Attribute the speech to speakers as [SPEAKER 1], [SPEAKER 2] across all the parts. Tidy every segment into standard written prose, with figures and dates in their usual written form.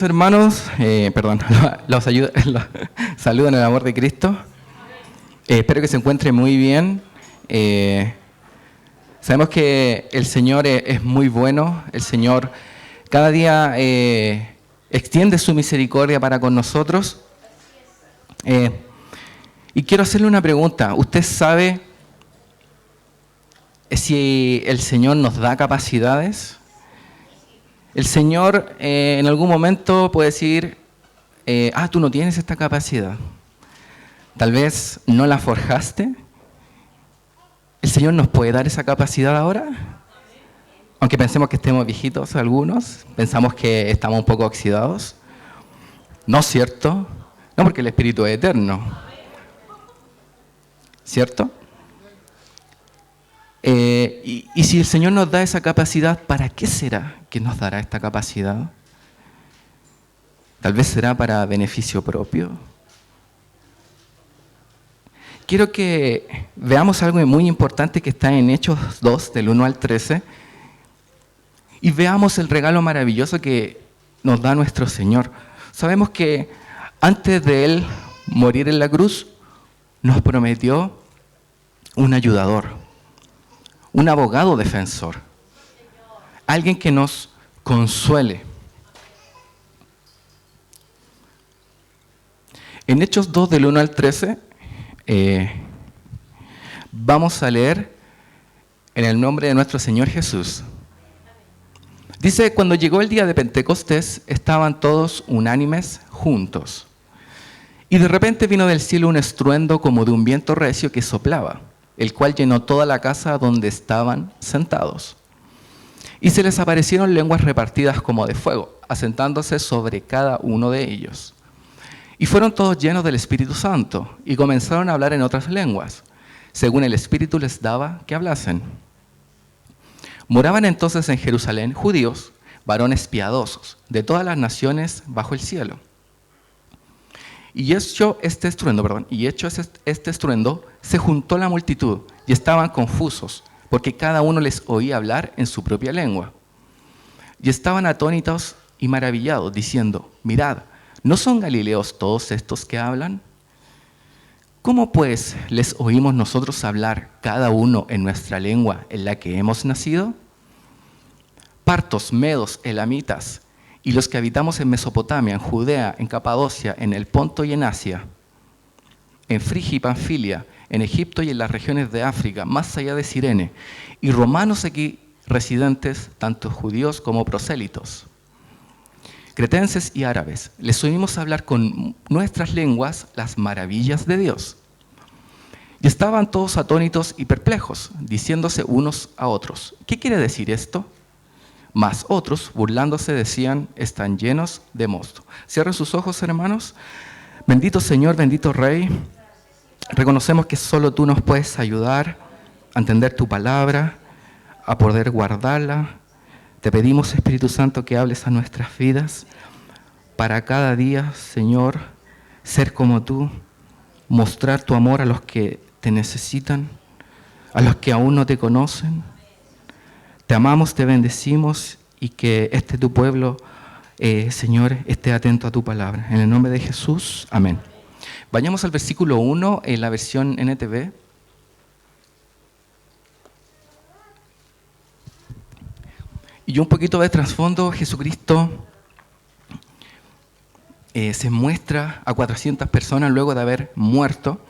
[SPEAKER 1] Hermanos, los saludo en el amor de Cristo. Espero que se encuentre muy bien. Sabemos que el Señor es muy bueno. El Señor cada día extiende su misericordia para con nosotros. Y quiero hacerle una pregunta. ¿Usted sabe si el Señor nos da capacidades? El Señor en algún momento puede decir, tú no tienes esta capacidad. Tal vez no la forjaste. ¿El Señor nos puede dar esa capacidad ahora? Aunque pensemos que estemos viejitos algunos, pensamos que estamos un poco oxidados. ¿No es cierto? No, porque el Espíritu es eterno. ¿Cierto? Y si el Señor nos da esa capacidad, ¿para qué será que nos dará esta capacidad? Tal vez será para beneficio propio. Quiero que veamos algo muy importante que está en Hechos 2, del 1 al 13, y veamos el regalo maravilloso que nos da nuestro Señor. Sabemos que antes de Él morir en la cruz, nos prometió un ayudador. Un abogado defensor, alguien que nos consuele. En Hechos 2, del 1 al 13, vamos a leer en el nombre de nuestro Señor Jesús. Dice, cuando llegó el día de Pentecostés, estaban todos unánimes juntos. Y de repente vino del cielo un estruendo como de un viento recio que soplaba, el cual llenó toda la casa donde estaban sentados. Y se les aparecieron lenguas repartidas como de fuego, asentándose sobre cada uno de ellos. Y fueron todos llenos del Espíritu Santo, y comenzaron a hablar en otras lenguas, según el Espíritu les daba que hablasen. Moraban entonces en Jerusalén judíos, varones piadosos, de todas las naciones bajo el cielo. Y hecho este estruendo, se juntó la multitud y estaban confusos, porque cada uno les oía hablar en su propia lengua. Y estaban atónitos y maravillados, diciendo, mirad, ¿no son galileos todos estos que hablan? ¿Cómo pues les oímos nosotros hablar cada uno en nuestra lengua en la que hemos nacido? Partos, medos, elamitas, y los que habitamos en Mesopotamia, en Judea, en Capadocia, en el Ponto y en Asia, en Frigia y Panfilia, en Egipto y en las regiones de África, más allá de Cirene, y romanos aquí residentes, tanto judíos como prosélitos, cretenses y árabes, les oímos hablar con nuestras lenguas las maravillas de Dios. Y estaban todos atónitos y perplejos, diciéndose unos a otros, ¿qué quiere decir esto? Mas otros, burlándose, decían, están llenos de mosto. Cierren sus ojos, hermanos. Bendito Señor, bendito Rey. Reconocemos que solo tú nos puedes ayudar a entender tu palabra, a poder guardarla. Te pedimos, Espíritu Santo, que hables a nuestras vidas para cada día, Señor, ser como tú, mostrar tu amor a los que te necesitan, a los que aún no te conocen. Te amamos, te bendecimos y que tu pueblo, Señor, esté atento a tu palabra. En el nombre de Jesús, amén. Vayamos al versículo 1 en la versión NTV. Y un poquito de trasfondo, Jesucristo se muestra a 400 personas luego de haber muerto.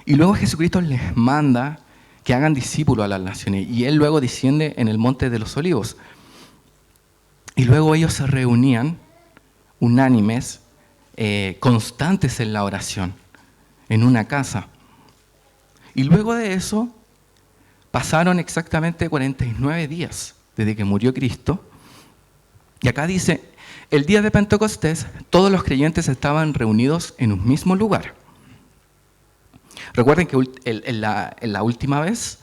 [SPEAKER 1] Y luego Jesucristo les manda que hagan discípulos a las naciones. Y Él luego desciende en el Monte de los Olivos. Y luego ellos se reunían unánimes, constantes en la oración, en una casa. Y luego de eso, pasaron exactamente 49 días desde que murió Cristo. Y acá dice, el día de Pentecostés, todos los creyentes estaban reunidos en un mismo lugar. Recuerden que en la última vez,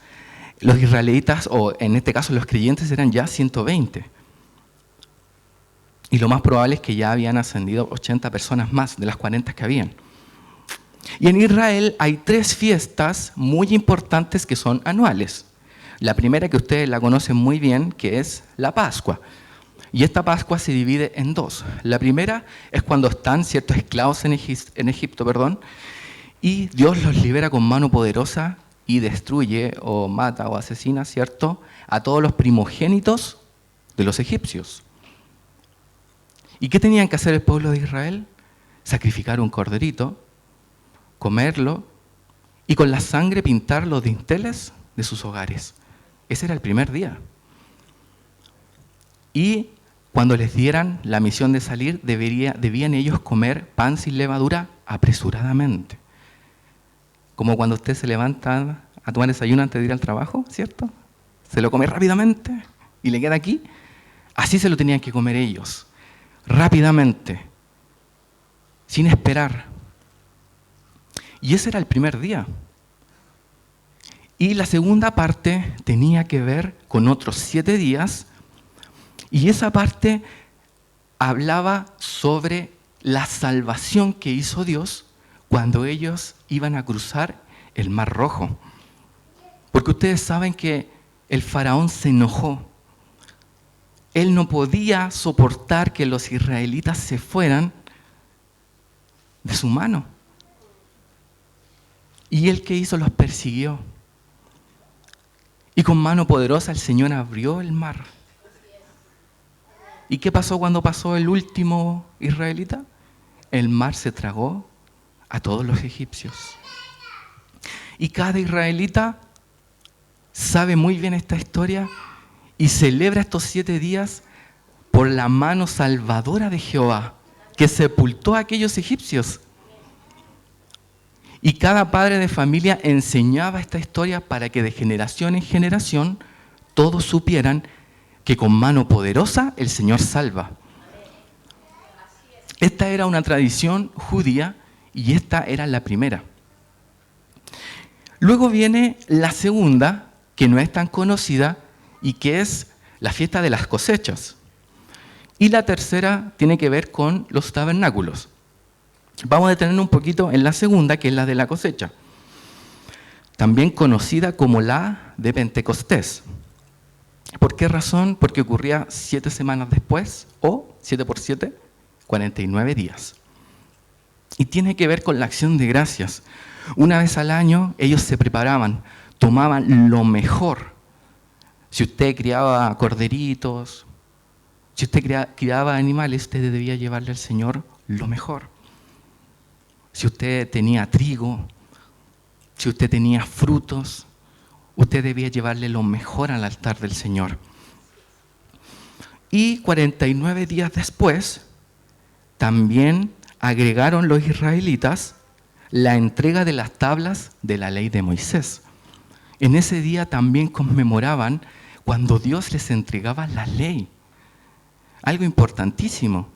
[SPEAKER 1] los israelitas, o en este caso los creyentes, eran ya 120. Y lo más probable es que ya habían ascendido 80 personas más de las 40 que habían. Y en Israel hay 3 fiestas muy importantes que son anuales. La primera, que ustedes la conocen muy bien, que es la Pascua. Y esta Pascua se divide en dos. La primera es cuando están ciertos esclavos en Egipto, y Dios los libera con mano poderosa y destruye o mata o asesina, ¿cierto?, a todos los primogénitos de los egipcios. ¿Y qué tenían que hacer el pueblo de Israel? Sacrificar un corderito, comerlo y con la sangre pintar los dinteles de sus hogares. Ese era el primer día. Y cuando les dieran la misión de salir, debían ellos comer pan sin levadura apresuradamente. Como cuando usted se levanta a tomar desayuno antes de ir al trabajo, ¿cierto? Se lo come rápidamente y le queda aquí. Así se lo tenían que comer ellos, rápidamente, sin esperar. Y ese era el primer día. Y la segunda parte tenía que ver con otros 7 días, y esa parte hablaba sobre la salvación que hizo Dios cuando ellos iban a cruzar el Mar Rojo. Porque ustedes saben que el faraón se enojó. Él no podía soportar que los israelitas se fueran de su mano. Y él, ¿qué hizo? Los persiguió. Y con mano poderosa el Señor abrió el mar. ¿Y qué pasó cuando pasó el último israelita? El mar se tragó a todos los egipcios. Y cada israelita sabe muy bien esta historia y celebra estos 7 días por la mano salvadora de Jehová, que sepultó a aquellos egipcios. Y cada padre de familia enseñaba esta historia para que de generación en generación todos supieran que con mano poderosa el Señor salva. Esta era una tradición judía y esta era la primera. Luego viene la segunda, que no es tan conocida, y que es la fiesta de las cosechas. Y la tercera tiene que ver con los tabernáculos. Vamos a detenernos un poquito en la segunda, que es la de la cosecha, también conocida como la de Pentecostés. ¿Por qué razón? Porque ocurría 7 semanas después, o 7 por 7, 49 días. Y tiene que ver con la acción de gracias. Una vez al año ellos se preparaban, tomaban lo mejor. Si usted criaba corderitos, si usted criaba animales, usted debía llevarle al Señor lo mejor. Si usted tenía trigo, si usted tenía frutos, usted debía llevarle lo mejor al altar del Señor. Y 49 días después, también agregaron los israelitas la entrega de las tablas de la ley de Moisés. En ese día también conmemoraban cuando Dios les entregaba la ley. Algo importantísimo.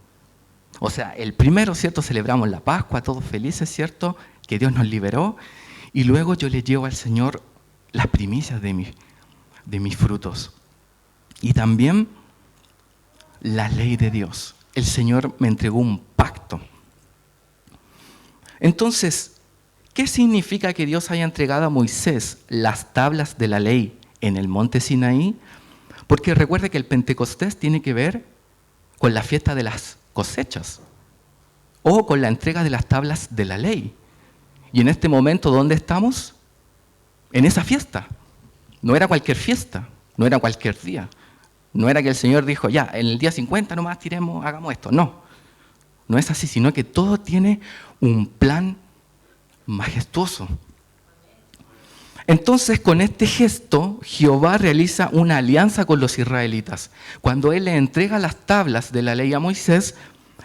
[SPEAKER 1] O sea, el primero, ¿cierto? Celebramos la Pascua, todos felices, ¿cierto? Que Dios nos liberó. Y luego yo le llevo al Señor las primicias de mis frutos. Y también la ley de Dios. El Señor me entregó un pacto. Entonces, ¿qué significa que Dios haya entregado a Moisés las tablas de la ley en el monte Sinaí? Porque recuerde que el Pentecostés tiene que ver con la fiesta de las cosechas o con la entrega de las tablas de la ley. Y en este momento, ¿dónde estamos? En esa fiesta. No era cualquier fiesta, no era cualquier día. No era que el Señor dijo, ya, en el día 50 nomás tiremos, hagamos esto. No, no es así, sino que todo tiene un plan majestuoso. Entonces, con este gesto, Jehová realiza una alianza con los israelitas. Cuando Él le entrega las tablas de la ley a Moisés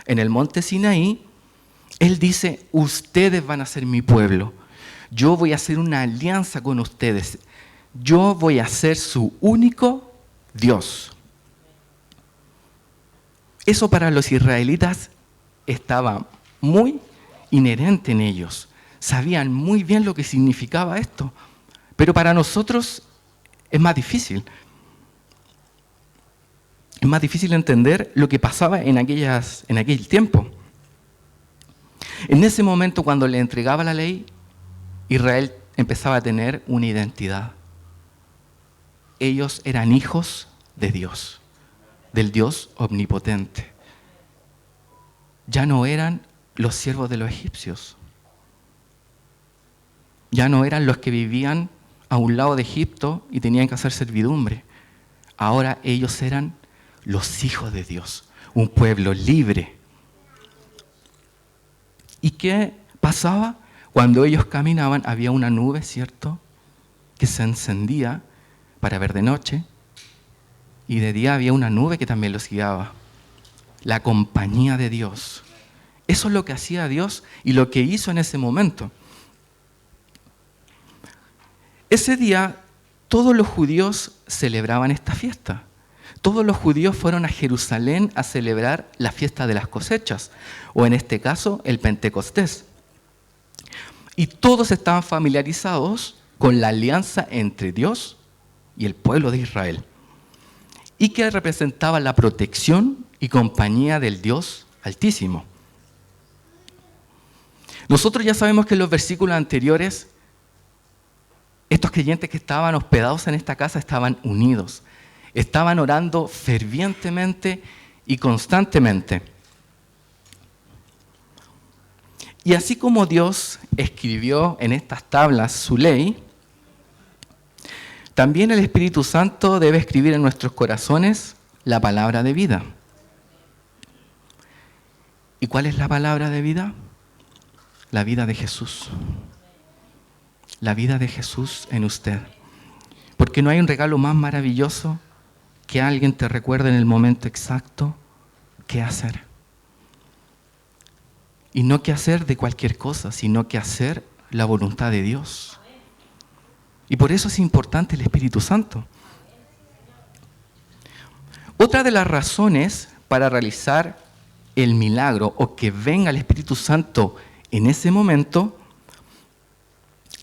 [SPEAKER 1] en el monte Sinaí, Él dice, ustedes van a ser mi pueblo. Yo voy a hacer una alianza con ustedes. Yo voy a ser su único Dios. Eso para los israelitas estaba muy inherente en ellos. Sabían muy bien lo que significaba esto. Pero para nosotros es más difícil. Es más difícil entender lo que pasaba en aquel tiempo. En ese momento, cuando le entregaba la ley, Israel empezaba a tener una identidad. Ellos eran hijos de Dios. del Dios omnipotente. Ya no eran los siervos de los egipcios. Ya no eran los que vivían a un lado de Egipto y tenían que hacer servidumbre. Ahora ellos eran los hijos de Dios, un pueblo libre. ¿Y qué pasaba? Cuando ellos caminaban había una nube, ¿cierto?, que se encendía para ver de noche, y de día había una nube que también los guiaba. La compañía de Dios. Eso es lo que hacía Dios y lo que hizo en ese momento. Ese día todos los judíos celebraban esta fiesta. Todos los judíos fueron a Jerusalén a celebrar la fiesta de las cosechas, o en este caso el Pentecostés. Y todos estaban familiarizados con la alianza entre Dios y el pueblo de Israel, y que representaba la protección y compañía del Dios Altísimo. Nosotros ya sabemos que en los versículos anteriores, estos creyentes que estaban hospedados en esta casa estaban unidos, estaban orando fervientemente y constantemente. Y así como Dios escribió en estas tablas su ley, también el Espíritu Santo debe escribir en nuestros corazones la palabra de vida. ¿Y cuál es la palabra de vida? La vida de Jesús. La vida de Jesús en usted. Porque no hay un regalo más maravilloso que alguien te recuerde en el momento exacto qué hacer. Y no qué hacer de cualquier cosa, sino qué hacer la voluntad de Dios. Y por eso es importante el Espíritu Santo. Otra de las razones para realizar el milagro o que venga el Espíritu Santo en ese momento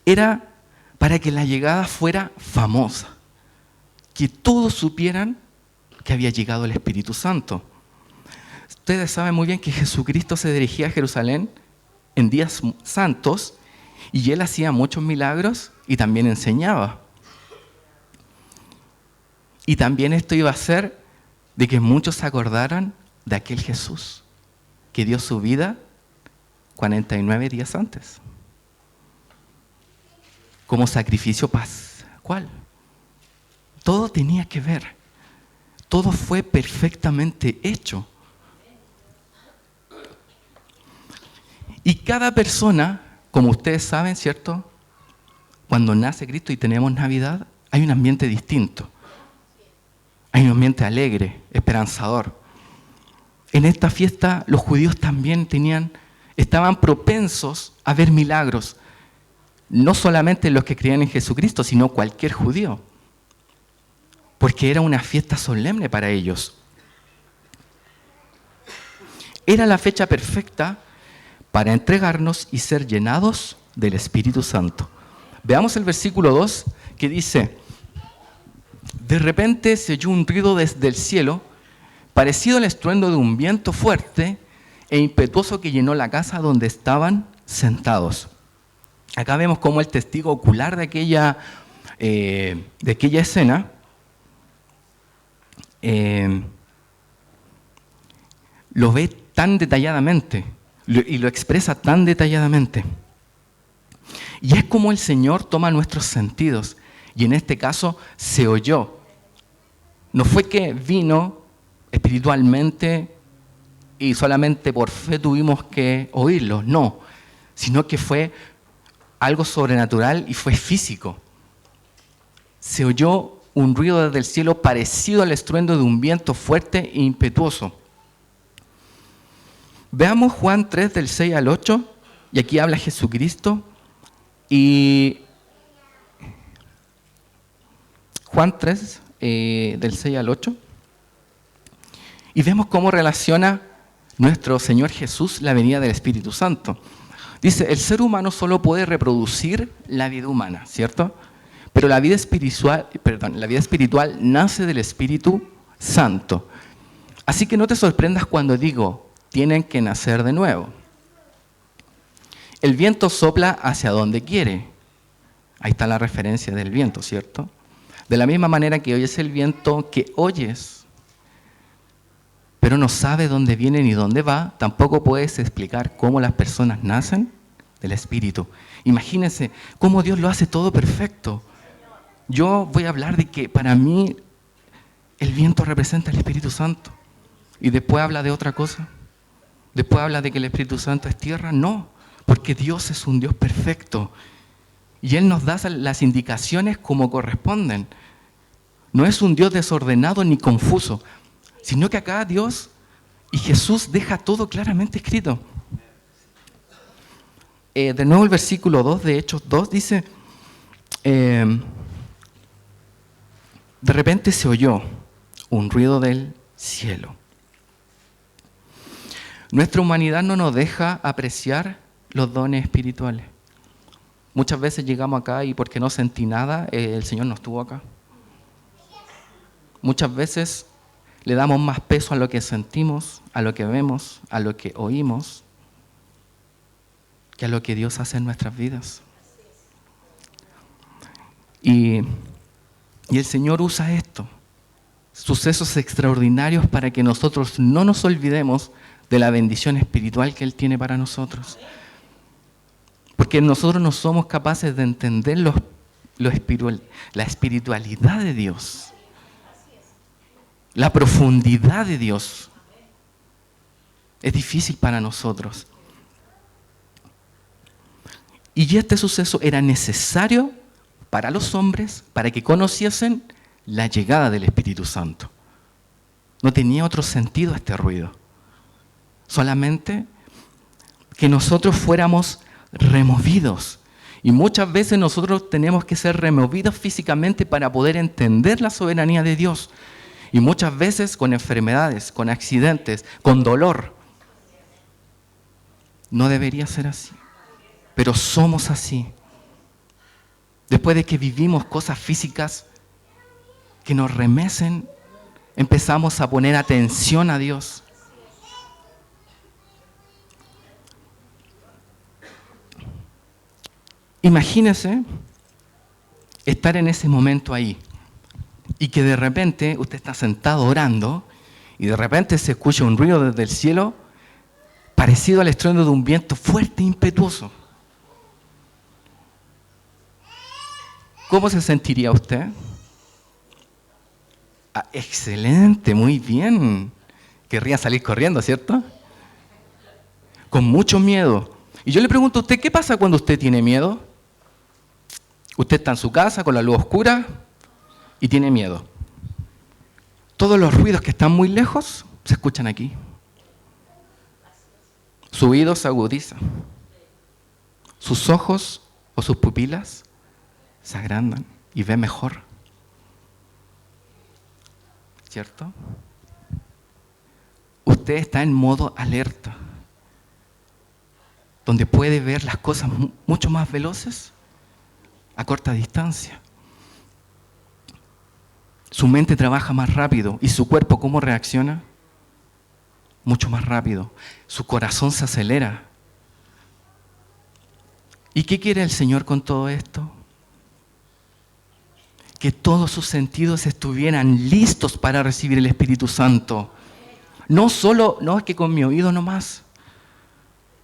[SPEAKER 1] era para que la llegada fuera famosa, que todos supieran que había llegado el Espíritu Santo. Ustedes saben muy bien que Jesucristo se dirigía a Jerusalén en días santos y Él hacía muchos milagros y también enseñaba. Y también esto iba a hacer de que muchos se acordaran de aquel Jesús que dio su vida 49 días antes, como sacrificio pascual. Todo tenía que ver, todo fue perfectamente hecho. Y cada persona, como ustedes saben, ¿cierto?, cuando nace Cristo y tenemos Navidad, hay un ambiente distinto. Hay un ambiente alegre, esperanzador. En esta fiesta los judíos también estaban propensos a ver milagros. No solamente los que creían en Jesucristo, sino cualquier judío. Porque era una fiesta solemne para ellos. Era la fecha perfecta para entregarnos y ser llenados del Espíritu Santo. Veamos el versículo 2 que dice: de repente se oyó un ruido desde el cielo, parecido al estruendo de un viento fuerte e impetuoso que llenó la casa donde estaban sentados. Acá vemos cómo el testigo ocular de aquella escena lo ve tan detalladamente y lo expresa tan detalladamente. Y es como el Señor toma nuestros sentidos, y en este caso se oyó. No fue que vino espiritualmente y solamente por fe tuvimos que oírlo, no, sino que fue algo sobrenatural y fue físico. Se oyó un ruido desde el cielo parecido al estruendo de un viento fuerte e impetuoso. Veamos Juan 3 del 6 al 8, y aquí habla Jesucristo, y Juan 3 del 6 al 8, y vemos cómo relaciona nuestro Señor Jesús la venida del Espíritu Santo. Dice, el ser humano solo puede reproducir la vida humana, ¿cierto? Pero la vida espiritual nace del Espíritu Santo. Así que no te sorprendas cuando digo, tienen que nacer de nuevo. El viento sopla hacia donde quiere. Ahí está la referencia del viento, ¿cierto? De la misma manera que oyes el viento que oyes, pero no sabe dónde viene ni dónde va, tampoco puedes explicar cómo las personas nacen del Espíritu. Imagínense cómo Dios lo hace todo perfecto. Yo voy a hablar de que para mí el viento representa el Espíritu Santo. Y después habla de otra cosa. Después habla de que el Espíritu Santo es tierra. No, porque Dios es un Dios perfecto. Y Él nos da las indicaciones como corresponden. No es un Dios desordenado ni confuso, sino que acá Dios y Jesús deja todo claramente escrito. De nuevo el versículo 2 de Hechos 2 dice, de repente se oyó un ruido del cielo. Nuestra humanidad no nos deja apreciar los dones espirituales. Muchas veces llegamos acá y porque no sentí nada, el Señor no estuvo acá. Muchas veces le damos más peso a lo que sentimos, a lo que vemos, a lo que oímos, que a lo que Dios hace en nuestras vidas. Y el Señor usa esto, sucesos extraordinarios para que nosotros no nos olvidemos de la bendición espiritual que Él tiene para nosotros. Porque nosotros no somos capaces de entender la espiritualidad de Dios, la profundidad de Dios. Es difícil para nosotros. Y este suceso era necesario para los hombres, para que conociesen la llegada del Espíritu Santo. No tenía otro sentido este ruido. Solamente que nosotros fuéramos removidos. Y muchas veces nosotros tenemos que ser removidos físicamente para poder entender la soberanía de Dios. Y muchas veces con enfermedades, con accidentes, con dolor. No debería ser así. Pero somos así. Después de que vivimos cosas físicas que nos remecen, empezamos a poner atención a Dios. Imagínese estar en ese momento ahí y que de repente usted está sentado orando y de repente se escucha un ruido desde el cielo parecido al estruendo de un viento fuerte e impetuoso. ¿Cómo se sentiría usted? Ah, excelente, muy bien. Querría salir corriendo, ¿cierto? Con mucho miedo. Y yo le pregunto a usted, ¿qué pasa cuando usted tiene miedo? Usted está en su casa con la luz oscura y tiene miedo. Todos los ruidos que están muy lejos se escuchan aquí. Su oído se agudiza. Sus ojos o sus pupilas se agrandan y ve mejor. ¿Cierto? Usted está en modo alerta, donde puede ver las cosas mucho más veloces a corta distancia. Su mente trabaja más rápido y su cuerpo, ¿cómo reacciona? Mucho más rápido. Su corazón se acelera. ¿Y qué quiere el Señor con todo esto? Que todos sus sentidos estuvieran listos para recibir el Espíritu Santo. No es que con mi oído nomás.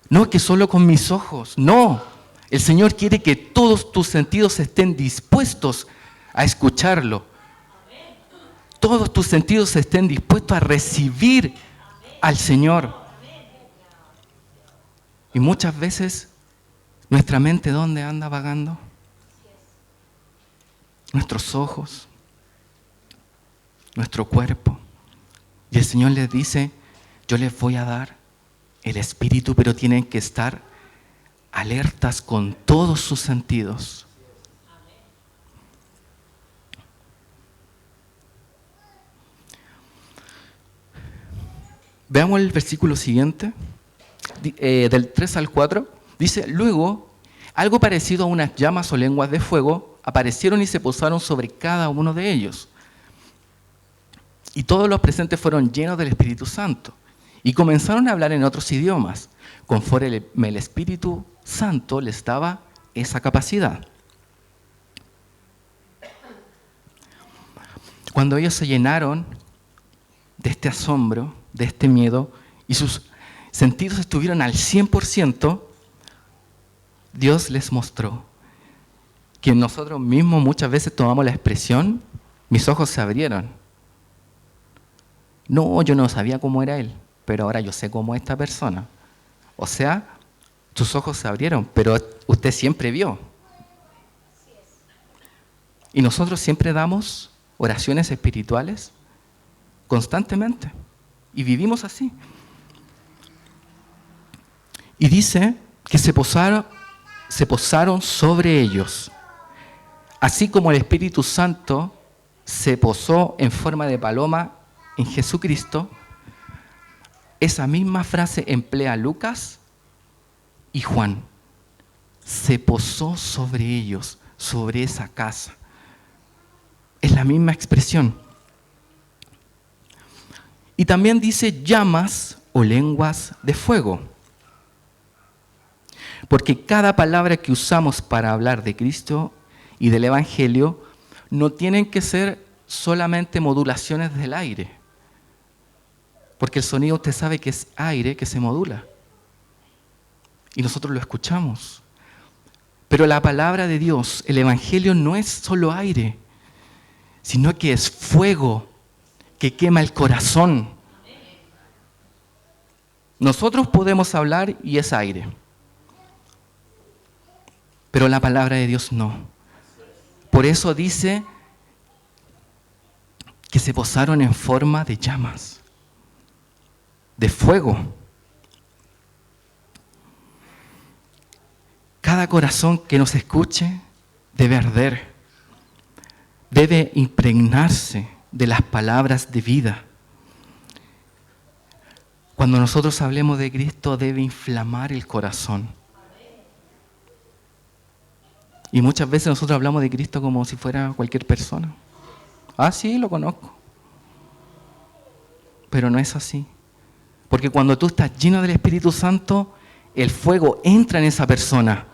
[SPEAKER 1] No es que solo con mis ojos. No. El Señor quiere que todos tus sentidos estén dispuestos a escucharlo. Todos tus sentidos estén dispuestos a recibir al Señor. Y muchas veces nuestra mente, ¿dónde anda vagando? Nuestros ojos, nuestro cuerpo. Y el Señor les dice, yo les voy a dar el Espíritu, pero tienen que estar alertas con todos sus sentidos. Veamos el versículo siguiente, del 3 al 4. Dice, luego, algo parecido a unas llamas o lenguas de fuego aparecieron y se posaron sobre cada uno de ellos. Y todos los presentes fueron llenos del Espíritu Santo y comenzaron a hablar en otros idiomas, conforme el Espíritu Santo les daba esa capacidad. Cuando ellos se llenaron de este asombro de este miedo y sus sentidos estuvieron al 100%, Dios les mostró que nosotros mismos muchas veces tomamos la expresión, mis ojos se abrieron. No, yo no sabía cómo era él, pero ahora yo sé cómo es esta persona. O sea, tus ojos se abrieron, pero usted siempre vio. Y nosotros siempre damos oraciones espirituales constantemente. Y vivimos así. Y dice que se posaron sobre ellos. Así como el Espíritu Santo se posó en forma de paloma en Jesucristo, esa misma frase emplea Lucas y Juan. Se posó sobre ellos, sobre esa casa. Es la misma expresión. Y también dice llamas o lenguas de fuego. Porque cada palabra que usamos para hablar de Cristo y del Evangelio no tienen que ser solamente modulaciones del aire. Porque el sonido usted sabe que es aire que se modula. Y nosotros lo escuchamos. Pero la palabra de Dios, el Evangelio, no es solo aire, sino que es fuego que quema el corazón. Nosotros podemos hablar y es aire. Pero la palabra de Dios no. Por eso dice que se posaron en forma de llamas, de fuego. Cada corazón que nos escuche debe arder, debe impregnarse de las palabras de vida. Cuando nosotros hablemos de Cristo debe inflamar el corazón. Y muchas veces nosotros hablamos de Cristo como si fuera cualquier persona. Ah, sí, lo conozco. Pero no es así. Porque cuando tú estás lleno del Espíritu Santo, el fuego entra en esa persona.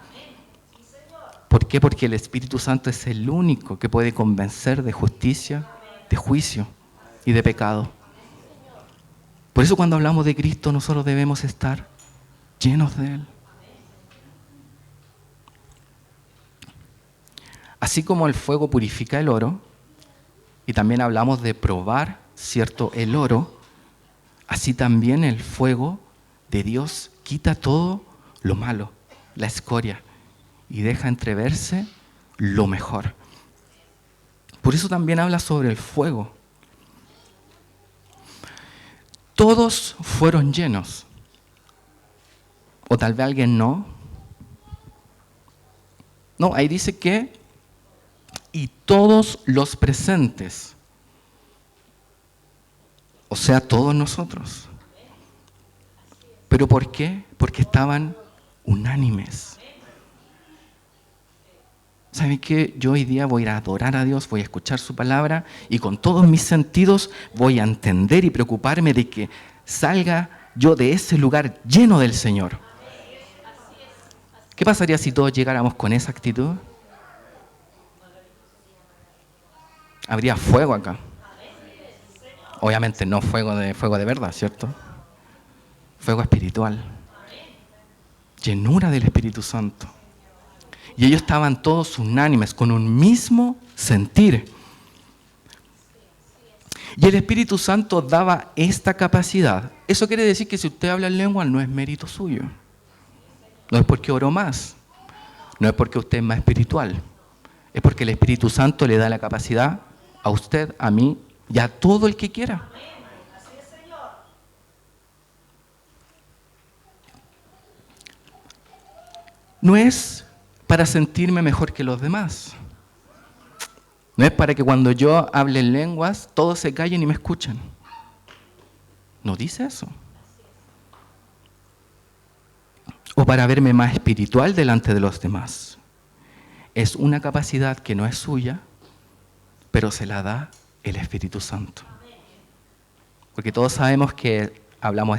[SPEAKER 1] ¿Por qué? Porque el Espíritu Santo es el único que puede convencer de justicia, de juicio y de pecado. Por eso cuando hablamos de Cristo nosotros debemos estar llenos de Él. Así como el fuego purifica el oro, y también hablamos de probar, ¿cierto?, el oro, así también el fuego de Dios quita todo lo malo, la escoria, y deja entreverse lo mejor. Por eso también habla sobre el fuego. Todos fueron llenos, o tal vez alguien no. No, ahí dice que y todos los presentes, o sea, todos nosotros. ¿Pero por qué? Porque estaban unánimes. ¿Saben qué? Yo hoy día voy a ir a adorar a Dios, voy a escuchar su palabra y con todos mis sentidos voy a entender y preocuparme de que salga yo de ese lugar lleno del Señor. ¿Qué pasaría si todos llegáramos con esa actitud? Habría fuego acá. Obviamente no fuego de verdad, ¿cierto? Fuego espiritual. Llenura del Espíritu Santo. Y ellos estaban todos unánimes, con un mismo sentir. Y el Espíritu Santo daba esta capacidad. Eso quiere decir que si usted habla en lengua no es mérito suyo. No es porque oró más. No es porque usted es más espiritual. Es porque el Espíritu Santo le da la capacidad a usted, a mí y a todo el que quiera. No es para sentirme mejor que los demás. No es para que cuando yo hable en lenguas todos se callen y me escuchen. No dice eso. O para verme más espiritual delante de los demás. Es una capacidad que no es suya, pero se la da el Espíritu Santo. Porque todos sabemos que hablamos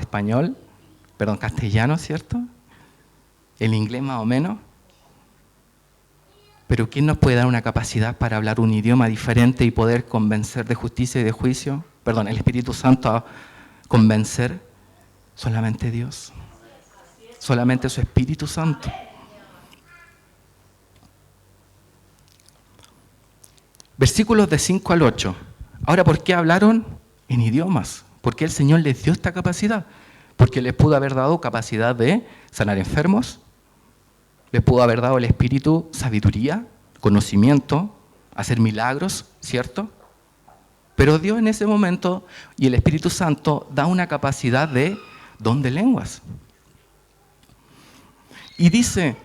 [SPEAKER 1] castellano, ¿cierto? El inglés más o menos. Pero ¿quién nos puede dar una capacidad para hablar un idioma diferente y poder convencer de justicia y de juicio? El Espíritu Santo convencer? Solamente Dios. Solamente su Espíritu Santo. Versículos de 5 al 8. Ahora, ¿por qué hablaron en idiomas? ¿Por qué el Señor les dio esta capacidad? Porque les pudo haber dado capacidad de sanar enfermos, les pudo haber dado el Espíritu sabiduría, conocimiento, hacer milagros, ¿cierto? Pero Dios en ese momento y el Espíritu Santo da una capacidad de don de lenguas. Y dice,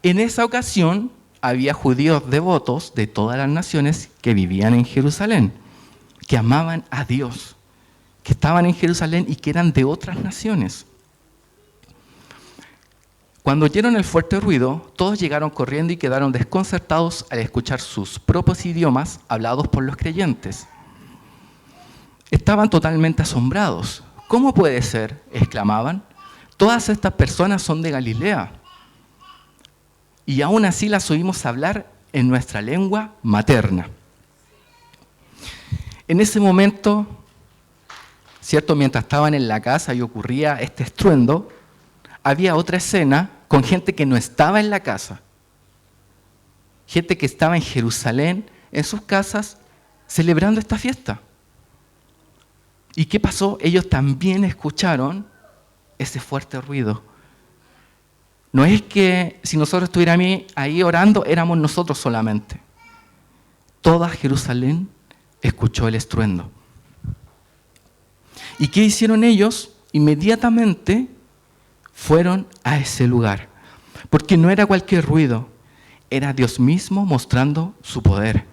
[SPEAKER 1] en esa ocasión había judíos devotos de todas las naciones que vivían en Jerusalén, que amaban a Dios, que estaban en Jerusalén y que eran de otras naciones. Cuando oyeron el fuerte ruido, todos llegaron corriendo y quedaron desconcertados al escuchar sus propios idiomas hablados por los creyentes. Estaban totalmente asombrados. ¿Cómo puede ser?, exclamaban. Todas estas personas son de Galilea. Y aún así las oímos hablar en nuestra lengua materna. En ese momento, ¿cierto?, mientras estaban en la casa y ocurría este estruendo, había otra escena con gente que no estaba en la casa. Gente que estaba en Jerusalén, en sus casas, celebrando esta fiesta. ¿Y qué pasó? Ellos también escucharon ese fuerte ruido. No es que si nosotros estuviéramos ahí orando, éramos nosotros solamente. Toda Jerusalén escuchó el estruendo. ¿Y qué hicieron ellos? Inmediatamente fueron a ese lugar. Porque no era cualquier ruido, era Dios mismo mostrando su poder.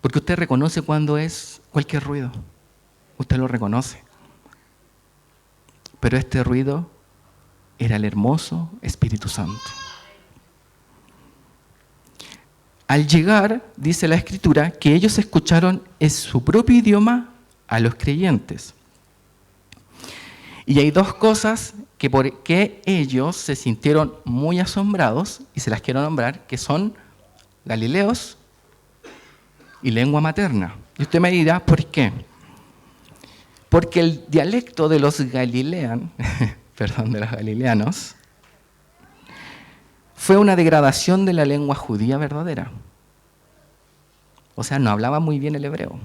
[SPEAKER 1] Porque usted reconoce cuando es cualquier ruido. Usted lo reconoce. Pero este ruido era el hermoso Espíritu Santo. Al llegar, dice la Escritura, que ellos escucharon en su propio idioma a los creyentes. Y hay dos cosas que por qué ellos se sintieron muy asombrados, y se las quiero nombrar, que son galileos y lengua materna. Y usted me dirá, ¿por qué? Porque el dialecto de los galileanos, de los galileanos, fue una degradación de la lengua judía verdadera. O sea, no hablaba muy bien el hebreo.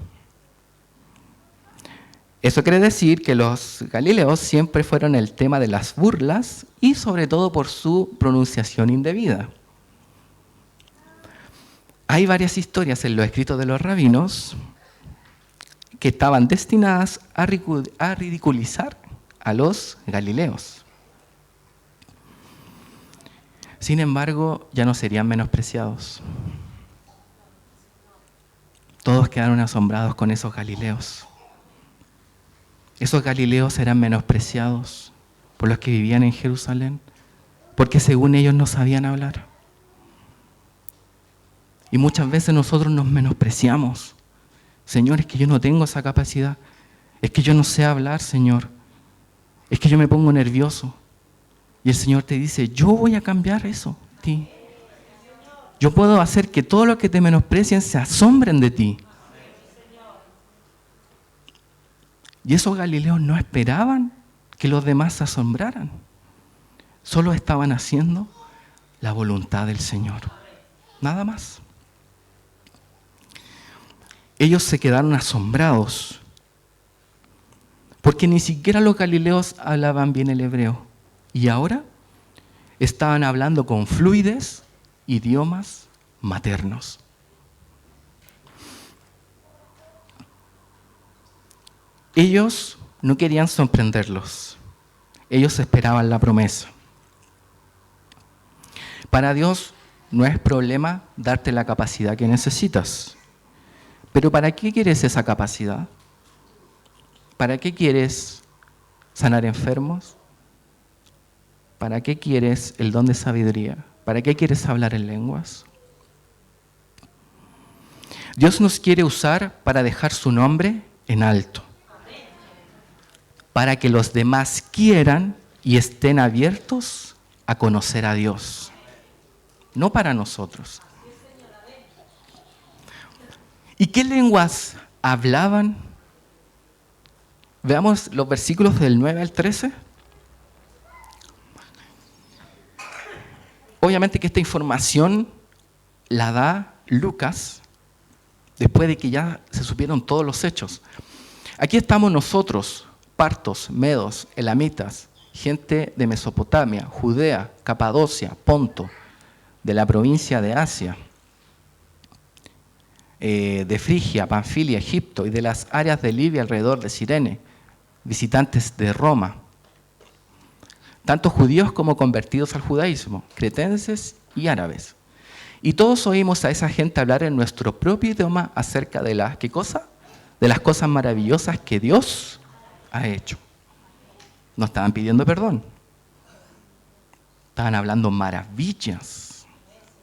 [SPEAKER 1] Eso quiere decir que los galileos siempre fueron el tema de las burlas y sobre todo por su pronunciación indebida. Hay varias historias en los escritos de los rabinos que estaban destinadas a ridiculizar a los galileos. Sin embargo, ya no serían menospreciados. Todos quedaron asombrados con esos galileos. Esos galileos eran menospreciados por los que vivían en Jerusalén, porque según ellos no sabían hablar. Y muchas veces nosotros nos menospreciamos. Señor, es que yo no tengo esa capacidad. Es que yo no sé hablar, Señor. Es que yo me pongo nervioso. Y el Señor te dice, yo voy a cambiar eso en ti. Yo puedo hacer que todos los que te menosprecien se asombren de ti. Y esos galileos no esperaban que los demás se asombraran. Solo estaban haciendo la voluntad del Señor. Nada más. Ellos se quedaron asombrados. Porque ni siquiera los galileos hablaban bien el hebreo. Y ahora estaban hablando con fluidez idiomas maternos. Ellos no querían sorprenderlos. Ellos esperaban la promesa. Para Dios no es problema darte la capacidad que necesitas. Pero ¿para qué quieres esa capacidad? ¿Para qué quieres sanar enfermos? ¿Para qué quieres el don de sabiduría? ¿Para qué quieres hablar en lenguas? Dios nos quiere usar para dejar su nombre en alto. Para que los demás quieran y estén abiertos a conocer a Dios. No para nosotros. ¿Y qué lenguas hablaban Veamos los versículos del 9 al 13. Obviamente que esta información la da Lucas después de que ya se supieron todos los hechos. Aquí estamos nosotros, partos, medos, elamitas, gente de Mesopotamia, Judea, Capadocia, Ponto, de la provincia de Asia, de Frigia, Panfilia, Egipto y de las áreas de Libia alrededor de Cirene, visitantes de Roma, tanto judíos como convertidos al judaísmo, cretenses y árabes. Y todos oímos a esa gente hablar en nuestro propio idioma acerca de las, ¿qué cosa? De las cosas maravillosas que Dios ha hecho. No estaban pidiendo perdón. Estaban hablando maravillas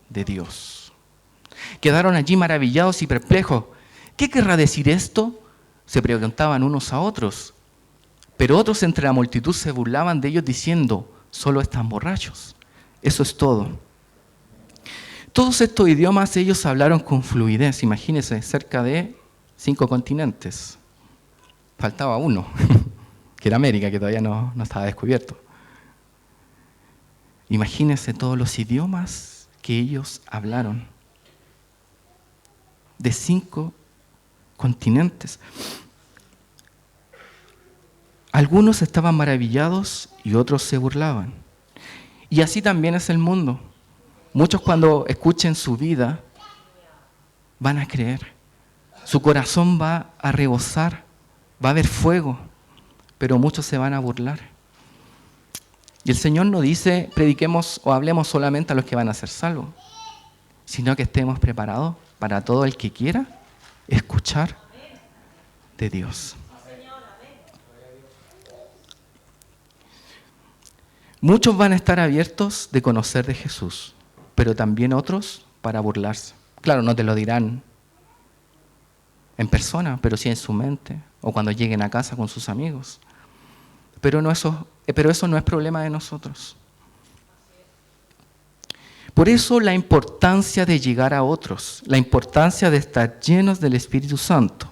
[SPEAKER 1] de Dios. Quedaron allí maravillados y perplejos. ¿Qué querrá decir esto? Se preguntaban unos a otros. Pero otros entre la multitud se burlaban de ellos diciendo, solo están borrachos. Eso es todo. Todos estos idiomas ellos hablaron con fluidez. Imagínense, cerca de 5 continentes. Faltaba uno, que era América, que todavía no estaba descubierto. Imagínense todos los idiomas que ellos hablaron. De 5 continentes. Algunos estaban maravillados y otros se burlaban. Y así también es el mundo. Muchos cuando escuchen su vida van a creer. Su corazón va a rebosar, va a haber fuego, pero muchos se van a burlar. Y el Señor no dice, prediquemos o hablemos solamente a los que van a ser salvos, sino que estemos preparados para todo el que quiera escuchar de Dios. Muchos van a estar abiertos de conocer de Jesús, pero también otros para burlarse. Claro, no te lo dirán en persona, pero sí en su mente, o cuando lleguen a casa con sus amigos. Pero eso no es problema de nosotros. Por eso la importancia de llegar a otros, la importancia de estar llenos del Espíritu Santo,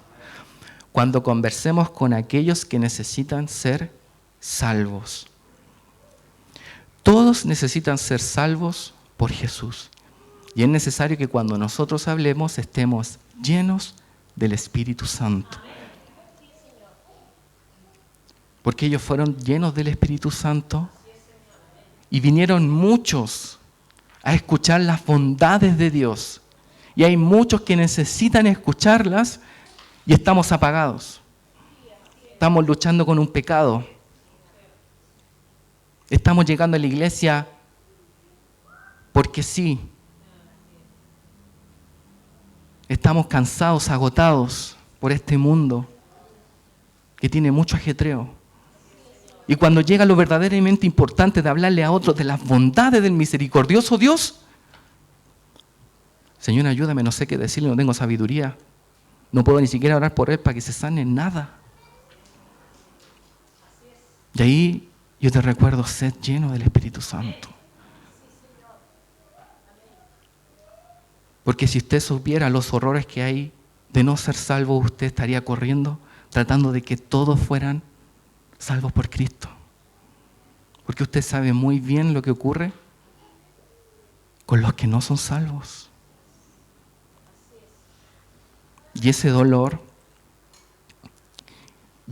[SPEAKER 1] cuando conversemos con aquellos que necesitan ser salvos. Todos necesitan ser salvos por Jesús. Y es necesario que cuando nosotros hablemos estemos llenos del Espíritu Santo. Porque ellos fueron llenos del Espíritu Santo y vinieron muchos a escuchar las bondades de Dios. Y hay muchos que necesitan escucharlas y estamos apagados. Estamos luchando con un pecado. Estamos llegando a la iglesia porque sí. Estamos cansados, agotados por este mundo que tiene mucho ajetreo. Y cuando llega lo verdaderamente importante de hablarle a otros de las bondades del misericordioso Dios, Señor, ayúdame, no sé qué decirle, no tengo sabiduría. No puedo ni siquiera orar por él para que se sane nada. Y ahí yo te recuerdo, sed lleno del Espíritu Santo. Porque si usted supiera los horrores que hay de no ser salvo, usted estaría corriendo, tratando de que todos fueran salvos por Cristo. Porque usted sabe muy bien lo que ocurre con los que no son salvos. Y ese dolor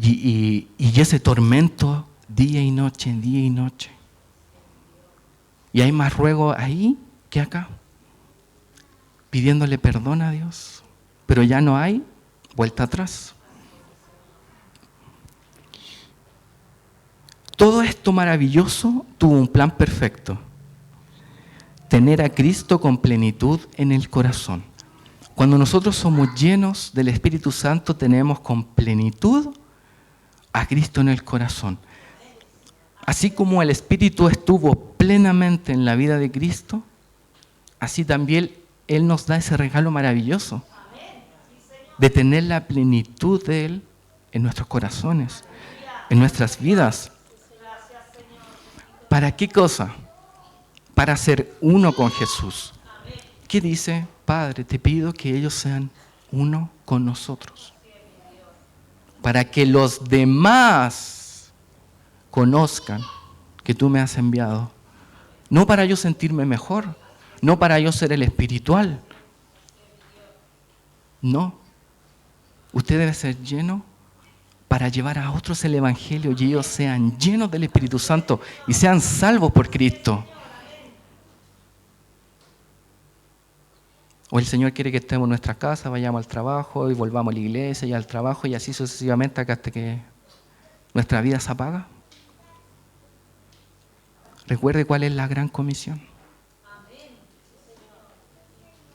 [SPEAKER 1] y ese tormento día y noche, día y noche. Y hay más ruego ahí que acá, pidiéndole perdón a Dios, pero ya no hay vuelta atrás. Todo esto maravilloso tuvo un plan perfecto: tener a Cristo con plenitud en el corazón. Cuando nosotros somos llenos del Espíritu Santo, tenemos con plenitud a Cristo en el corazón. Así como el Espíritu estuvo plenamente en la vida de Cristo, así también Él nos da ese regalo maravilloso de tener la plenitud de Él en nuestros corazones, en nuestras vidas. ¿Para qué cosa? Para ser uno con Jesús. ¿Qué dice? Padre, te pido que ellos sean uno con nosotros. para que los demás conozcan que tú me has enviado. No para yo sentirme mejor, no para yo ser el espiritual. No. Usted debe ser lleno para llevar a otros el Evangelio y ellos sean llenos del Espíritu Santo y sean salvos por Cristo. O el Señor quiere que estemos en nuestra casa, vayamos al trabajo y volvamos a la iglesia y al trabajo y así sucesivamente hasta que nuestra vida se apaga. Recuerde cuál es la gran comisión.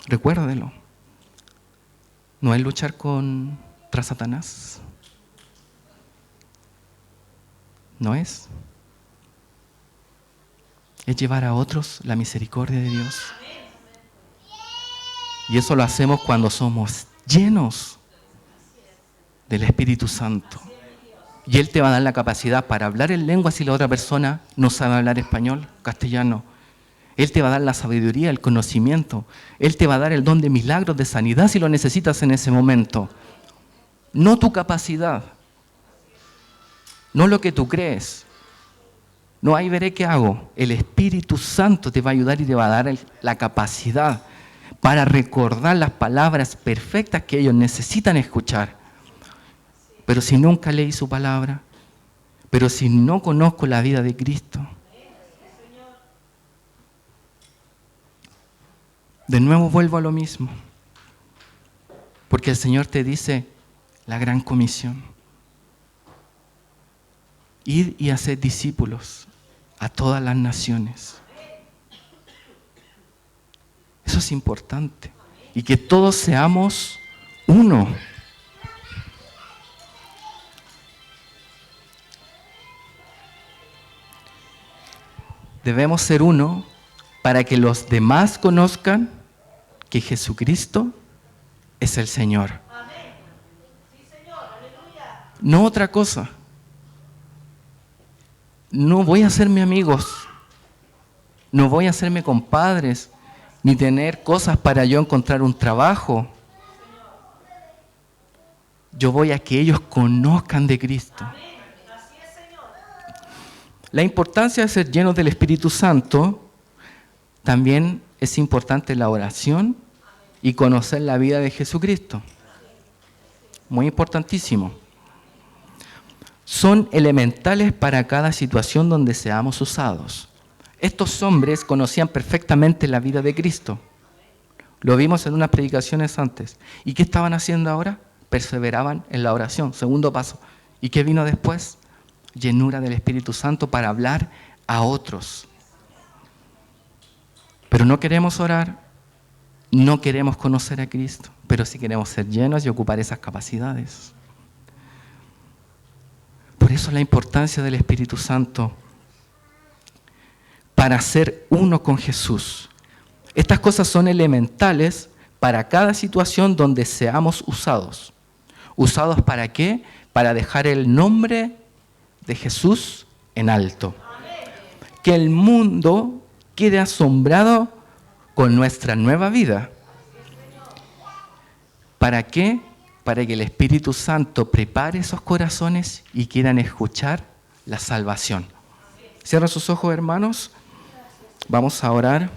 [SPEAKER 1] Recuérdelo. No es luchar contra Satanás. No es. Es llevar a otros la misericordia de Dios. Y eso lo hacemos cuando somos llenos del Espíritu Santo. Y Él te va a dar la capacidad para hablar en lengua si la otra persona no sabe hablar español, castellano. Él te va a dar la sabiduría, el conocimiento. Él te va a dar el don de milagros, de sanidad si lo necesitas en ese momento. No tu capacidad. No lo que tú crees. No, ahí veré qué hago. El Espíritu Santo te va a ayudar y te va a dar la capacidad para recordar las palabras perfectas que ellos necesitan escuchar. Pero si nunca leí su palabra, pero si no conozco la vida de Cristo, de nuevo vuelvo a lo mismo. Porque el Señor te dice la gran comisión. Ir y hacer discípulos a todas las naciones. Eso es importante. Y que todos seamos uno. Debemos ser uno para que los demás conozcan que Jesucristo es el Señor. No otra cosa. No voy a hacerme amigos. No voy a hacerme compadres. Ni tener cosas para yo encontrar un trabajo. Yo voy a que ellos conozcan de Cristo. La importancia de ser llenos del Espíritu Santo también es importante la oración y conocer la vida de Jesucristo. Muy importantísimo. Son elementales para cada situación donde seamos usados. Estos hombres conocían perfectamente la vida de Cristo. Lo vimos en unas predicaciones antes. ¿Y qué estaban haciendo ahora? Perseveraban en la oración. Segundo paso. ¿Y qué vino después? Llenura del Espíritu Santo para hablar a otros. Pero no queremos orar, no queremos conocer a Cristo, pero sí queremos ser llenos y ocupar esas capacidades. Por eso la importancia del Espíritu Santo para ser uno con Jesús. Estas cosas son elementales para cada situación donde seamos usados. ¿Usados para qué? Para dejar el nombre de Jesús en alto. Que el mundo quede asombrado con nuestra nueva vida. ¿Para qué? Para que el Espíritu Santo prepare esos corazones y quieran escuchar la salvación. Cierra sus ojos, hermanos. Vamos a orar.